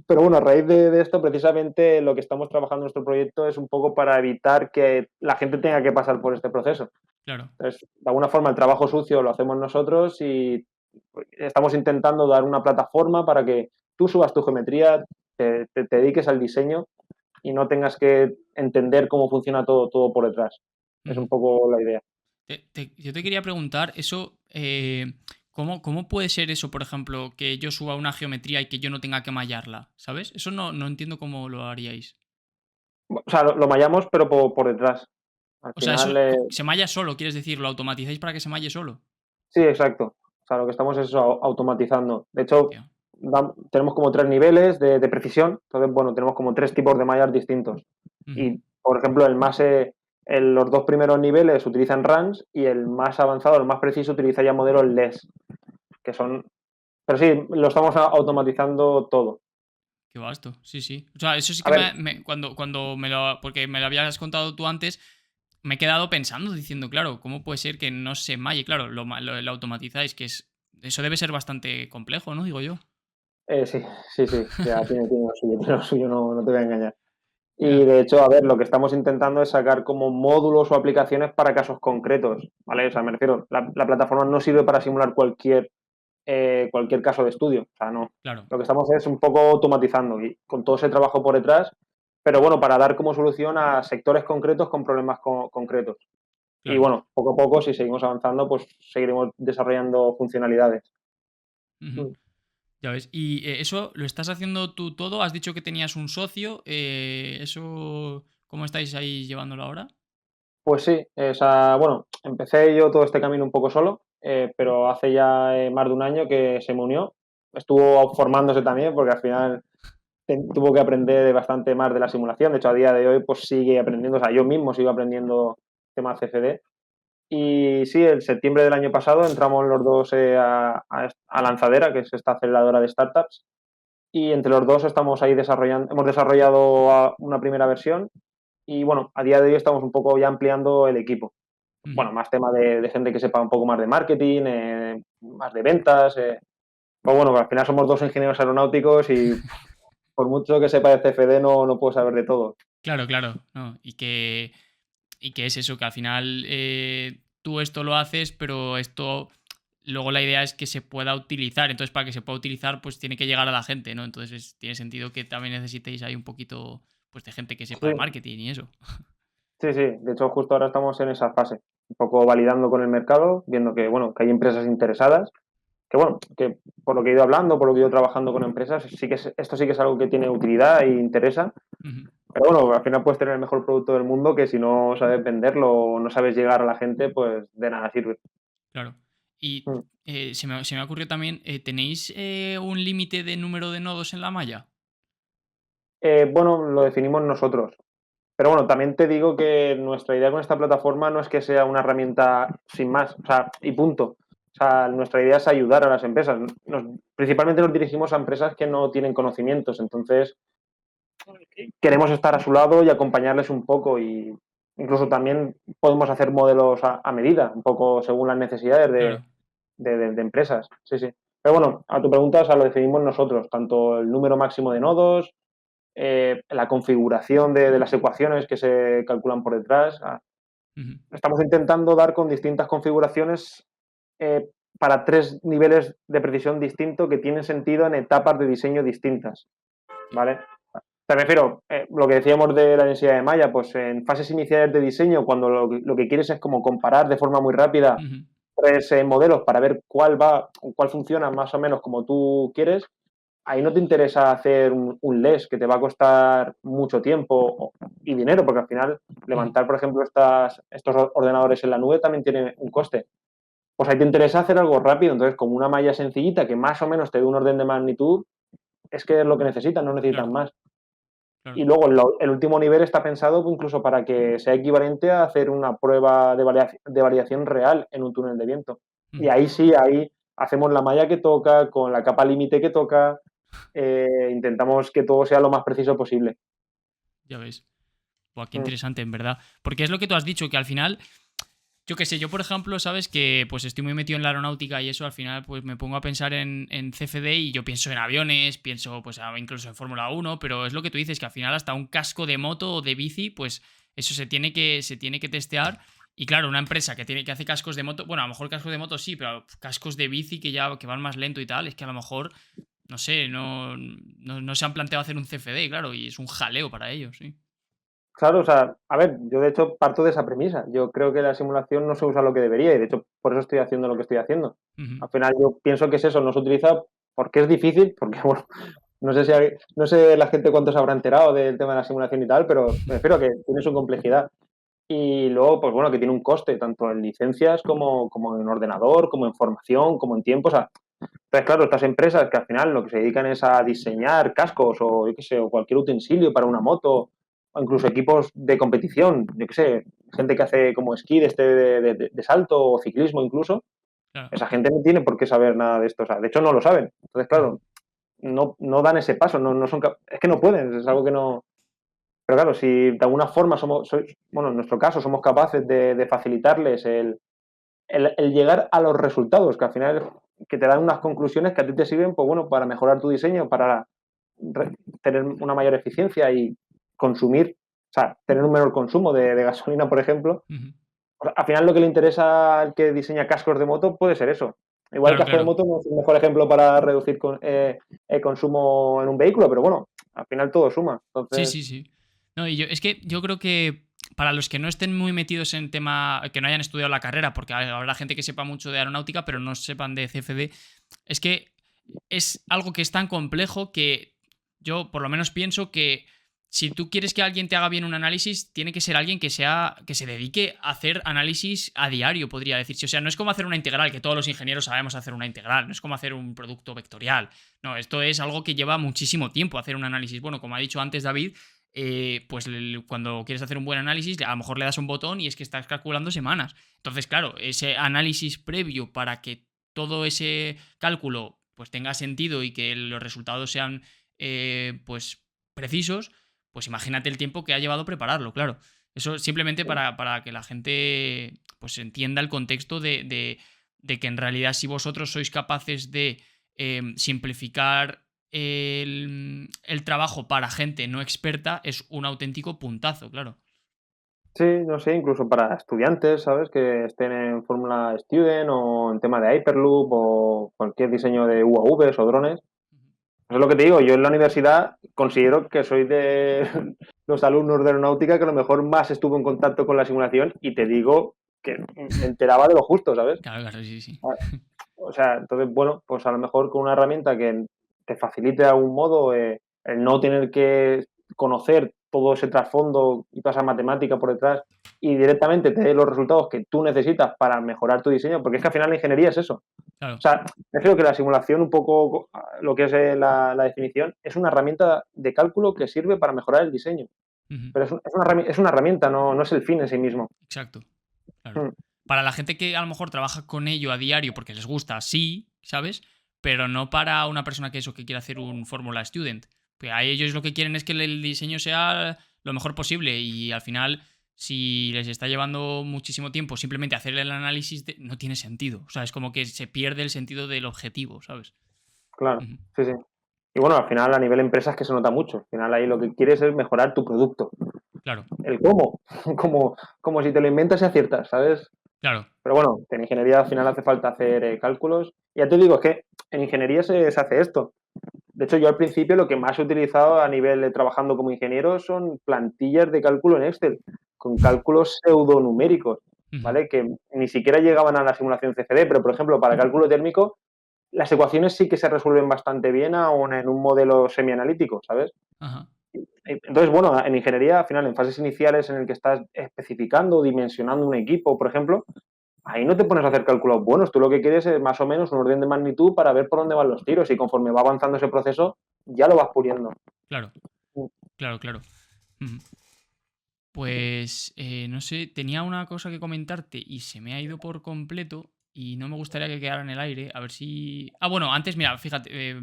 pero bueno, a raíz de esto, precisamente lo que estamos trabajando en nuestro proyecto es un poco para evitar que la gente tenga que pasar por este proceso. claro. Entonces, de alguna forma, el trabajo sucio lo hacemos nosotros y estamos intentando dar una plataforma para que tú subas tu geometría, te dediques al diseño y no tengas que entender cómo funciona todo por detrás. Es Ujú. un poco la idea. Yo te quería preguntar, eso, ¿cómo puede ser eso, por ejemplo, que yo suba una geometría y que yo no tenga que mallarla? ¿Sabes? Eso no entiendo cómo lo haríais. O sea, lo mallamos, pero por detrás. Al O sea, eso final, se malla solo, quieres decir, lo automatizáis para que se malle solo. sí, exacto. O sea, lo que estamos es eso, automatizando. De hecho, Hostia. tenemos como tres niveles de precisión. Entonces, bueno, tenemos como tres tipos de mallas distintos. Ujú. Y, por ejemplo, los dos primeros niveles utilizan RANs y el más avanzado, el más preciso, utiliza ya modelos LES, que son... Pero sí, lo estamos automatizando todo. Qué vasto, sí, sí. O sea, eso sí A que ver, cuando me lo. Porque me lo habías contado tú antes, me he quedado pensando, diciendo, claro, ¿cómo puede ser que no se malle? Claro, lo automatizáis, que es. Eso debe ser bastante complejo, ¿no? Digo yo. sí, sí, sí, ya tiene lo suyo, no te voy a engañar. Y Ya, de hecho, a ver, lo que estamos intentando es sacar como módulos o aplicaciones para casos concretos, ¿vale? O sea, me refiero, la plataforma no sirve para simular cualquier caso de estudio, o sea, no. claro, Lo que estamos es un poco automatizando y con todo ese trabajo por detrás, pero bueno, para dar como solución a sectores concretos con problemas concretos. Y claro. bueno, poco a poco, si seguimos avanzando, pues seguiremos desarrollando funcionalidades. Ujú. Mm. Ya ves. ¿Y eso lo estás haciendo tú todo? Has dicho que tenías un socio. ¿Eso cómo estáis ahí llevándolo ahora? Pues sí, bueno, empecé yo todo este camino un poco solo, pero hace ya más de un año que se me unió. Estuvo formándose también porque al final tuvo que aprender bastante más de la simulación. De hecho, a día de hoy pues sigue aprendiendo, o sea, yo mismo sigo aprendiendo temas CFD. Y sí, en septiembre del año pasado entramos los dos a Lanzadera, que es esta aceleradora de startups, y entre los dos estamos ahí hemos desarrollado una primera versión y bueno, a día de hoy estamos un poco ya ampliando el equipo. Ujú. Bueno, más tema de gente que sepa un poco más de marketing, más de ventas. Pero bueno, al final somos dos ingenieros aeronáuticos y por mucho que sepa de CFD no puedo saber de todo. Claro, claro. No. Y que es eso, que al final tú esto lo haces, pero esto luego la idea es que se pueda utilizar. Entonces, para que se pueda utilizar, pues tiene que llegar a la gente, ¿no? Entonces tiene sentido que también necesitéis ahí un poquito pues, de gente que sepa Sí, de marketing y eso. sí, sí. De hecho, justo ahora estamos en esa fase, un poco validando con el mercado, viendo que, bueno, que hay empresas interesadas, bueno, que por lo que he ido hablando, por lo que he ido trabajando con empresas, esto sí que es algo que tiene utilidad e interesa. Ujú. Pero bueno, al final puedes tener el mejor producto del mundo que si no sabes venderlo o no sabes llegar a la gente, pues de nada sirve. Claro. Y Mm. se me ocurrió también, ¿tenéis un límite de número de nodos en la malla? Bueno, lo definimos nosotros. Pero bueno, también te digo que nuestra idea con esta plataforma no es que sea una herramienta sin más, o sea, y punto. O sea, nuestra idea es ayudar a las empresas. Principalmente nos dirigimos a empresas que no tienen conocimientos, entonces queremos estar a su lado y acompañarles un poco y incluso también podemos hacer modelos a medida, un poco según las necesidades Claro. de empresas. Sí, sí. Pero bueno, a tu pregunta, o sea, lo definimos nosotros, tanto el número máximo de nodos, la configuración de las ecuaciones que se calculan por detrás. Ujú. Estamos intentando dar con distintas configuraciones eh, para 3 niveles de precisión distintos que tienen sentido en etapas de diseño distintas, ¿vale? Te refiero, lo que decíamos de la densidad de malla, pues en fases iniciales de diseño, cuando lo que quieres es como comparar de forma muy rápida Ujú. 3 modelos para ver cuál funciona más o menos como tú quieres, ahí no te interesa hacer un LES que te va a costar mucho tiempo y dinero, porque al final Ujú. levantar, por ejemplo, estos ordenadores en la nube también tiene un coste. Pues ahí te interesa hacer algo rápido, entonces como una malla sencillita que más o menos te dé un orden de magnitud, es que es lo que necesitan, no necesitan Claro, más. claro. Y luego el último nivel está pensado incluso para que sea equivalente a hacer una prueba de variación real en un túnel de viento. Y Ujú. ahí sí, ahí hacemos la malla que toca, con la capa límite que toca, intentamos que todo sea lo más preciso posible. Ya ves. Buah, qué Mm. interesante, en verdad. Porque es lo que tú has dicho, que al final, yo qué sé, yo por ejemplo, sabes que pues estoy muy metido en la aeronáutica y eso al final pues me pongo a pensar en CFD y yo pienso en aviones, pienso pues incluso en Fórmula 1, pero es lo que tú dices, que al final hasta un casco de moto o de bici, pues eso se tiene que testear. Y claro, una empresa que hace cascos de moto, bueno, a lo mejor cascos de moto sí, pero cascos de bici que van más lento y tal, es que a lo mejor, no sé, no se han planteado hacer un CFD, claro, y es un jaleo para ellos, sí. Claro, o sea, a ver, yo de hecho parto de esa premisa. Yo creo que la simulación no se usa lo que debería y de hecho por eso estoy haciendo lo que estoy haciendo. Ujú. Al final yo pienso que es eso, no se utiliza porque es difícil, porque bueno, no sé la gente cuánto se habrá enterado del tema de la simulación y tal, pero me refiero a que tiene su complejidad. Y luego, pues bueno, que tiene un coste, tanto en licencias como en ordenador, como en formación, como en tiempo. O sea, entonces, claro, estas empresas que al final lo que se dedican es a diseñar cascos o, yo qué sé, o cualquier utensilio para una moto, o incluso equipos de competición, yo qué sé, gente que hace como esquí de salto o ciclismo incluso, Claro. esa gente no tiene por qué saber nada de esto. O sea, de hecho no lo saben. Entonces, Ujú. claro, no dan ese paso, es que no pueden, es algo que no. Pero claro, si de alguna forma bueno, en nuestro caso somos capaces de facilitarles el llegar a los resultados, que al final que te dan unas conclusiones que a ti te sirven, pues bueno, para mejorar tu diseño, para tener una mayor eficiencia y consumir, o sea, tener un menor consumo de gasolina, por ejemplo. Ujú. O sea, al final lo que le interesa al que diseña cascos de moto puede ser eso. Igual el Claro, casco de claro. moto no es el mejor ejemplo para reducir el consumo en un vehículo, pero bueno, al final todo suma. Sí, Entonces, sí, sí. No, y es que yo creo que para los que no estén muy metidos en tema, que no hayan estudiado la carrera, porque habrá gente que sepa mucho de aeronáutica, pero no sepan de CFD, es que es algo que es tan complejo que yo por lo menos pienso que si tú quieres que alguien te haga bien un análisis, tiene que ser alguien que se dedique a hacer análisis a diario, podría decirse. O sea, no es como hacer una integral, que todos los ingenieros sabemos hacer una integral, no es como hacer un producto vectorial. No, esto es algo que lleva muchísimo tiempo hacer un análisis. Bueno, como ha dicho antes David, pues cuando quieres hacer un buen análisis, a lo mejor le das un botón y es que estás calculando semanas. Entonces, claro, ese análisis previo para que todo ese cálculo pues tenga sentido y que los resultados sean pues precisos, pues imagínate el tiempo que ha llevado prepararlo, claro. Eso simplemente para que la gente pues entienda el contexto de que en realidad si vosotros sois capaces de simplificar el trabajo para gente no experta, es un auténtico puntazo, claro. sí, no sé, incluso para estudiantes, ¿sabes? Que estén en Fórmula Student o en tema de Hyperloop o cualquier diseño de UAVs o drones. Eso es lo que te digo, yo en la universidad considero que soy de los alumnos de aeronáutica que a lo mejor más estuvo en contacto con la simulación y te digo que me enteraba de lo justo, ¿sabes? Claro, claro, sí, sí. O sea, entonces, bueno, pues a lo mejor con una herramienta que te facilite de algún modo el no tener que conocer todo ese trasfondo y toda esa matemática por detrás y directamente te dé los resultados que tú necesitas para mejorar tu diseño, porque es que al final la ingeniería es eso. O Claro. sea, prefiero que la simulación, un poco lo que es la definición, es una herramienta de cálculo que sirve para mejorar el diseño. Ujú. Pero es una herramienta, no es el fin en sí mismo. Exacto. Claro. Mm, Para la gente que a lo mejor trabaja con ello a diario porque les gusta, sí, ¿sabes? Pero no para una persona que eso, que quiere hacer un Fórmula Student. Pues a ellos lo que quieren es que el diseño sea lo mejor posible y al final, si les está llevando muchísimo tiempo simplemente hacer el análisis, no tiene sentido. O sea, es como que se pierde el sentido del objetivo, ¿sabes? claro, Ujú. sí, sí. Y bueno, al final a nivel empresa es que se nota mucho. Al final ahí lo que quieres es mejorar tu producto. Claro, El cómo, como si te lo inventas y aciertas, ¿sabes? claro. Pero bueno, que en ingeniería al final hace falta hacer cálculos. Ya te digo, es que en ingeniería se hace esto. De hecho, yo al principio lo que más he utilizado a nivel de trabajando como ingeniero son plantillas de cálculo en Excel, con cálculos pseudonuméricos, Ujú. ¿vale? Que ni siquiera llegaban a la simulación CFD, pero por ejemplo, para cálculo térmico, las ecuaciones sí que se resuelven bastante bien aún en un modelo semianalítico, ¿sabes? Ajá. Entonces, bueno, en ingeniería, al final, en fases iniciales en el que estás especificando, dimensionando un equipo, por ejemplo, ahí no te pones a hacer cálculos buenos. Tú lo que quieres es más o menos un orden de magnitud para ver por dónde van los tiros y conforme va avanzando ese proceso, ya lo vas puliendo. Claro, claro, claro. Ujú. Pues no sé, tenía una cosa que comentarte y se me ha ido por completo y no me gustaría que quedara en el aire. A ver si... Ah, bueno, antes, mira, fíjate.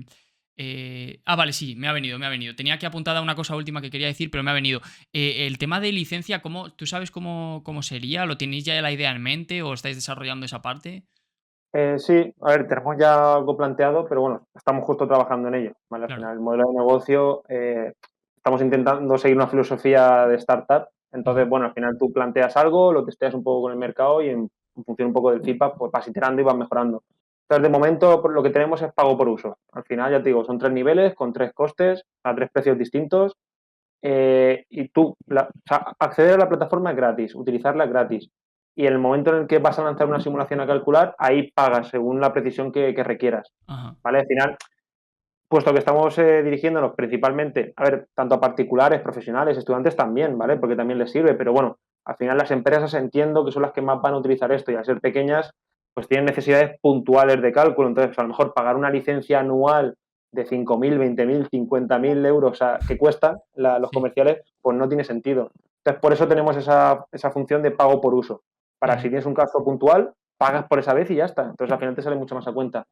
Vale, sí, me ha venido, me ha venido. Tenía que apuntada una cosa última que quería decir, pero me ha venido. El tema de licencia, ¿tú sabes cómo sería? ¿Lo tenéis ya la idea en mente o estáis desarrollando esa parte? Sí, a ver, tenemos ya algo planteado, pero bueno, estamos justo trabajando en ello, ¿vale? Al Claro. final, el modelo de negocio, estamos intentando seguir una filosofía de startup. Ujú. Entonces, bueno, al final tú planteas algo, lo testeas un poco con el mercado y en función un poco del feedback, pues vas iterando y vas mejorando. Entonces, de momento, lo que tenemos es pago por uso. Al final, ya te digo, son 3 niveles con 3 costes a 3 precios distintos. Y tú, o sea, acceder a la plataforma es gratis, utilizarla es gratis. Y en el momento en el que vas a lanzar una simulación a calcular, ahí pagas según la precisión que requieras. Ajá. ¿Vale? Al final, puesto que estamos dirigiéndonos principalmente, a ver, tanto a particulares, profesionales, estudiantes también, ¿vale? Porque también les sirve, pero bueno, al final las empresas entiendo que son las que más van a utilizar esto y al ser pequeñas, pues tienen necesidades puntuales de cálculo. Entonces, pues a lo mejor pagar una licencia anual de 5.000, 20.000, 50.000 euros que cuestan los Sí. comerciales, pues no tiene sentido. Entonces, por eso tenemos esa función de pago por uso. Para si Ujú. tienes un caso puntual, pagas por esa vez y ya está. Entonces, al final te sale mucho más a cuenta.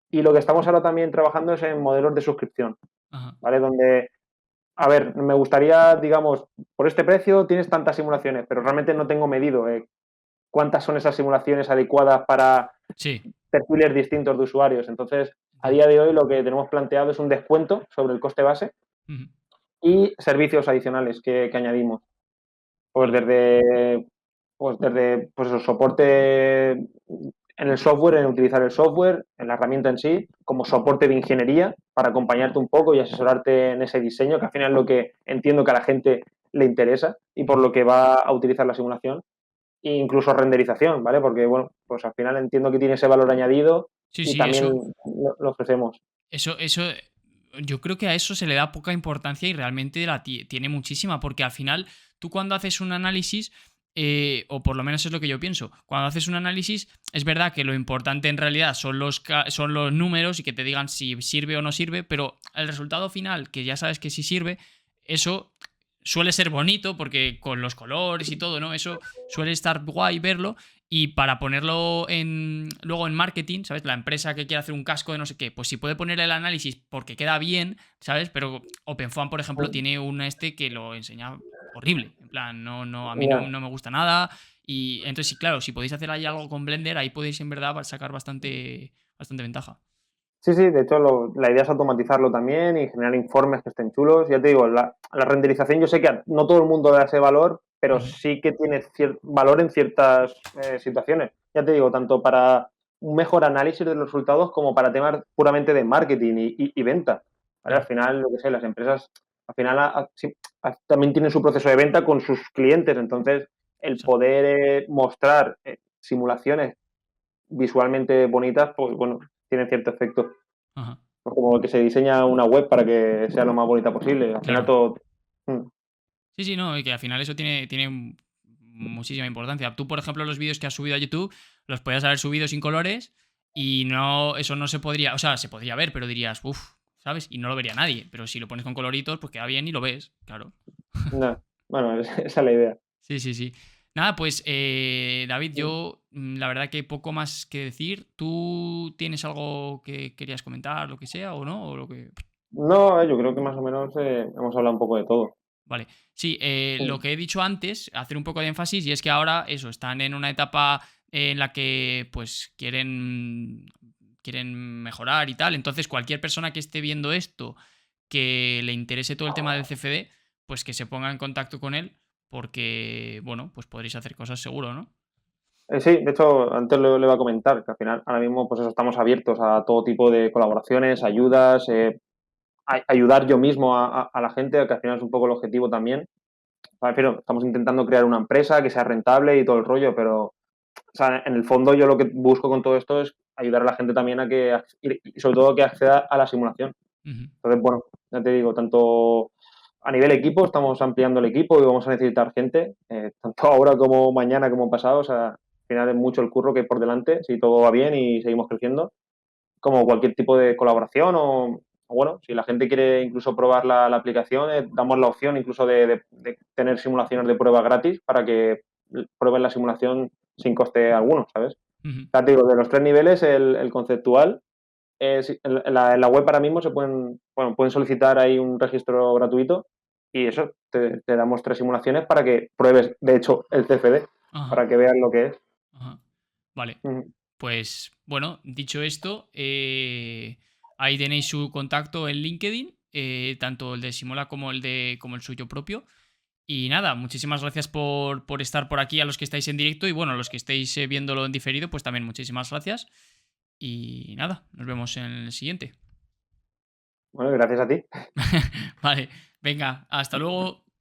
Y lo que estamos ahora también trabajando es en modelos de suscripción, Ajá. ¿vale? Donde, a ver, me gustaría, digamos, por este precio tienes tantas simulaciones, pero realmente no tengo medido cuántas son esas simulaciones adecuadas para Sí. perfiles distintos de usuarios. Entonces, a Entiendo. día de hoy lo que tenemos planteado es un descuento sobre el coste base Ujú. y servicios adicionales que añadimos. Pues Vale. desde pues eso, soporte en el software, en utilizar el software, en la herramienta en sí, como soporte de ingeniería para acompañarte un poco y asesorarte en ese diseño, que al final es lo que entiendo que a la gente le interesa y por Ujú. lo que va a utilizar la simulación, e incluso renderización, ¿vale? Porque, bueno, pues al final entiendo que tiene ese valor añadido Sí, y sí, también eso. lo ofrecemos. Eso, yo creo que a eso se le da poca importancia y realmente tiene muchísima, porque al final tú cuando haces un análisis, o por lo menos es lo que yo pienso, cuando haces un análisis es verdad que lo importante en realidad son los números y que te digan si sirve o no sirve, pero el resultado final, que ya sabes que sí sirve, eso suele ser bonito porque con los colores y todo, ¿no? Eso suele estar guay verlo y para ponerlo luego en marketing, ¿sabes? La empresa que quiere hacer un casco de no sé qué, pues si puede poner el análisis porque queda bien, ¿sabes? Pero OpenFOAM, por ejemplo, tiene un que lo enseña horrible. En plan, no, a mí no, Ya. no me gusta nada. Y entonces, sí, claro, si podéis hacer ahí algo con Blender, ahí podéis en verdad sacar bastante ventaja. Sí, sí, de hecho la idea es automatizarlo también y generar informes que estén chulos. Ya te digo, la renderización yo sé que no todo el mundo le da ese valor, pero Ujú. sí que tiene valor en ciertas situaciones. Ya te digo, tanto para un mejor análisis de los resultados como para temas puramente de marketing y venta. ¿Vale? Al Claro. final, lo que sé, las empresas al final sí, también tienen su proceso de venta con sus clientes, entonces el Exacto. poder mostrar simulaciones visualmente bonitas, pues bueno, tienen cierto efecto. Ajá. Pues como que se diseña una web para que sea lo más bonita posible. Al final Claro. todo... Mm. Sí, sí, no, y que al final eso tiene muchísima importancia. Tú, por ejemplo, los vídeos que has subido a YouTube, los podías haber subido sin colores y no, eso no se podría, o sea, se podría ver, pero dirías, uff, ¿sabes? Y no lo vería nadie. Pero si lo pones con coloritos, pues queda bien y lo ves, claro. Nah. Bueno, esa es la idea. Sí, sí, sí. Nada, pues David, Mm. yo la verdad que poco más que decir. ¿Tú tienes algo que querías comentar, lo que sea, o no? O lo que... No, yo creo que más o menos hemos hablado un poco de todo. Vale. Sí, lo Mm. que he dicho antes, hacer un poco de énfasis, y es que ahora, eso, están en una etapa en la que, pues, quieren mejorar y tal. Entonces, cualquier persona que esté viendo esto, que le interese todo el tema del CFD, pues que se ponga en contacto con él, porque, bueno, pues podréis hacer cosas seguro, ¿no? Sí, de hecho, antes le iba a comentar que al final, ahora mismo, pues eso, estamos abiertos a todo tipo de colaboraciones, ayudas, ayudar yo mismo a la gente, que al final es un poco el objetivo también. Me refiero, estamos intentando crear una empresa que sea rentable y todo el rollo, pero o sea, en el fondo yo lo que busco con todo esto es ayudar a la gente también a que, y sobre todo que acceda a la simulación. Ujú, Entonces, bueno, ya te digo, tanto a nivel equipo, estamos ampliando el equipo y vamos a necesitar gente, tanto ahora como mañana como pasado, o sea, al final es mucho el curro que hay por delante, si todo va bien y seguimos creciendo, como cualquier tipo de colaboración o bueno, si la gente quiere incluso probar la aplicación, damos la opción incluso de tener simulaciones de prueba gratis para que prueben la simulación sin coste alguno, ¿sabes? ujú. Ya te digo, de los 3 niveles, el conceptual, sí, en la web ahora mismo se pueden, bueno, pueden solicitar ahí un registro gratuito y eso, te damos 3 simulaciones para que pruebes, de hecho, el CFD, Ajá, para que veas lo que es. ajá. Vale. Ujú. Pues bueno, dicho esto, ahí tenéis su contacto en LinkedIn, tanto el de Simola como el suyo propio. Y nada, muchísimas gracias por estar por aquí a los que estáis en directo y bueno, a los que estáis viéndolo en diferido, pues también muchísimas gracias. Y nada, nos vemos en el siguiente. Bueno, gracias a ti. Vale, venga, hasta luego.